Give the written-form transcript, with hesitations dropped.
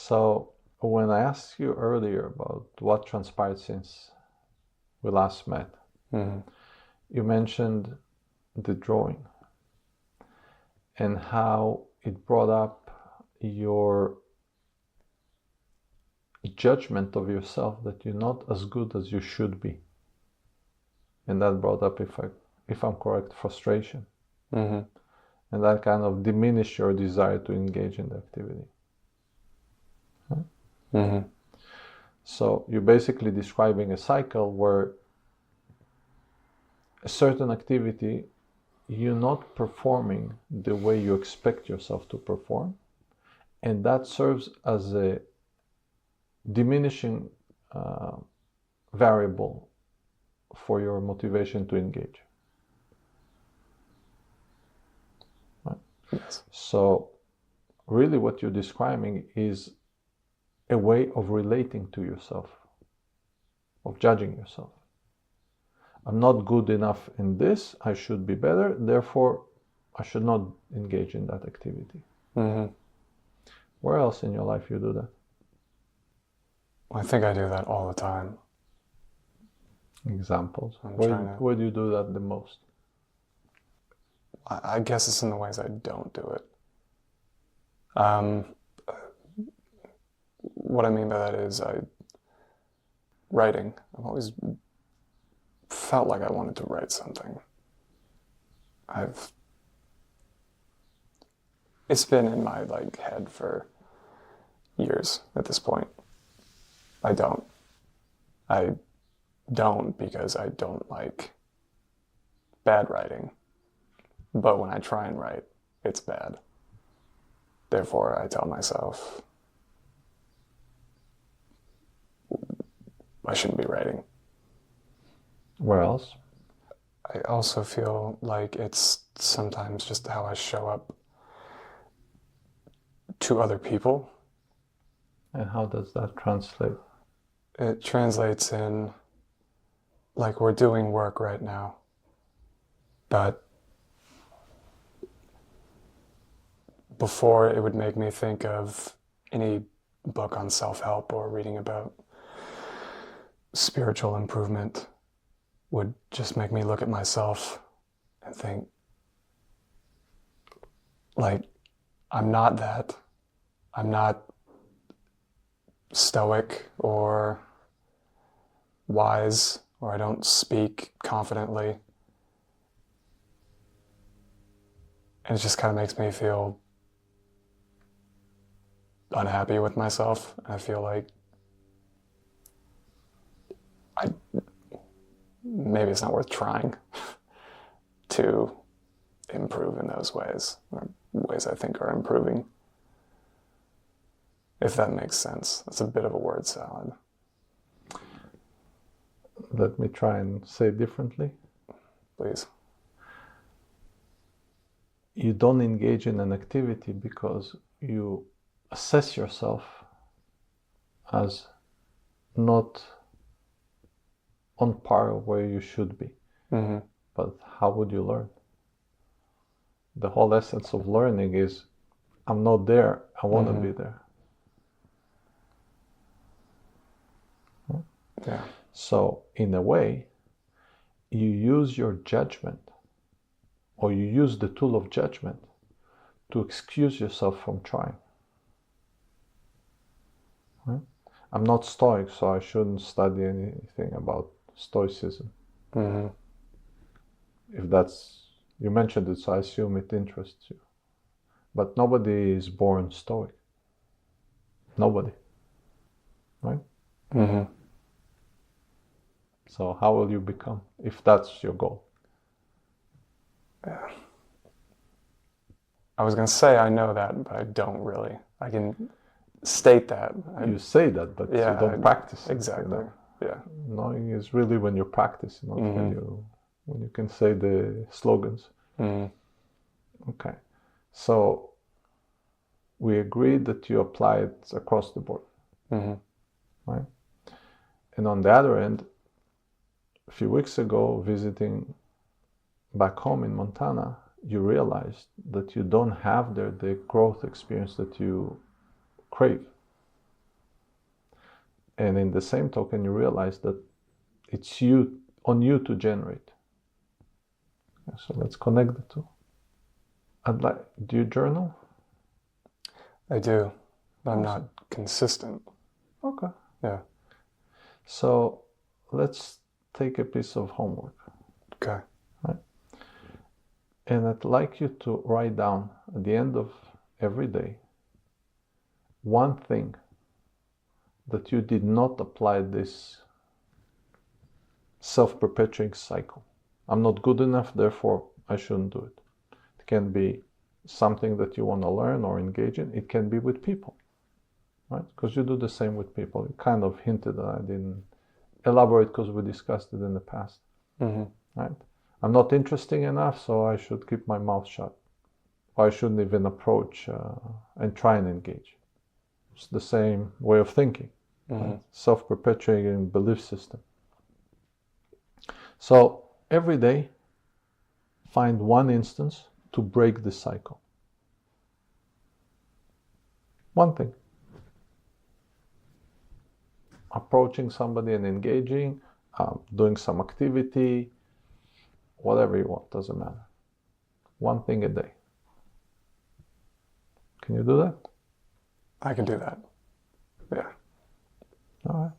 So when I asked you earlier about what transpired since we last met, you mentioned the drawing and how it brought up your judgment of yourself that you're not as good as you should be. And that brought up, if I'm correct, frustration. And that kind of diminished your desire to engage in the activity. Huh? So you're basically describing a cycle where a certain activity you're not performing the way you expect yourself to perform, and that serves as a diminishing variable for your motivation to engage. Right? Yes. So really what you're describing is a way of relating to yourself, of judging yourself. I'm not good enough in this, I should be better, therefore I should not engage in that activity. Where else in your life you do that? I think I do that all the time. Examples. Where do you do that the most? I guess it's in the ways I don't do it. What I mean by that is writing. I've always felt like I wanted to write something. It's been in my head for years at this point. I don't because I don't like bad writing. But when I try and write, it's bad. Therefore, I tell myself I shouldn't be writing. Where else? I also feel like it's sometimes just how I show up to other people. And how does that translate? It translates in, we're doing work right now, but before it would make me think of any book on self-help or reading about spiritual improvement would just make me look at myself and think, I'm not that. I'm not stoic or wise, or I don't speak confidently. And it just kind of makes me feel unhappy with myself. And I feel like maybe it's not worth trying to improve in those ways, or ways I think are improving. If that makes sense. That's a bit of a word salad. Let me try and say it differently. Please. You don't engage in an activity because you assess yourself as not on par where you should be. But how would you learn? The whole essence of learning is, I'm not there, I want to be there. Yeah. So in a way, you use your judgment, or you use the tool of judgment to excuse yourself from trying. Right? I'm not Stoic, so I shouldn't study anything about Stoicism. If that's, you mentioned it, so I assume it interests you. But nobody is born Stoic. Nobody. Right? So how will you become, if that's your goal? Yeah. I was going to say I know that, but I don't really. I can state that. You say that, but you don't practice it. Exactly. Yeah. Knowing is really when you practice, not when you can say the slogans. Okay. So we agreed that you apply it across the board. Right? And on the other end, a few weeks ago, visiting back home in Montana, you realized that you don't have there the growth experience that you crave. And in the same token, you realize that it's on you to generate. So let's connect the two. Do you journal? I do, but I'm Awesome. not consistent. Okay. Yeah. So let's take a piece of homework. Okay. Right? And I'd like you to write down at the end of every day one thing that you did not apply this self-perpetuating cycle. I'm not good enough, therefore I shouldn't do it. It can be something that you want to learn or engage in. It can be with people, right? Because you do the same with people. You kind of hinted that I didn't elaborate because we discussed it in the past, right? I'm not interesting enough, so I should keep my mouth shut. Or I shouldn't even approach and try and engage. It's the same way of thinking, right? Self-perpetuating belief system. So every day, find one instance to break the cycle. One thing. Approaching somebody and engaging, doing some activity, whatever you want, doesn't matter. One thing a day. Can you do that? I can do that. Yeah. All right.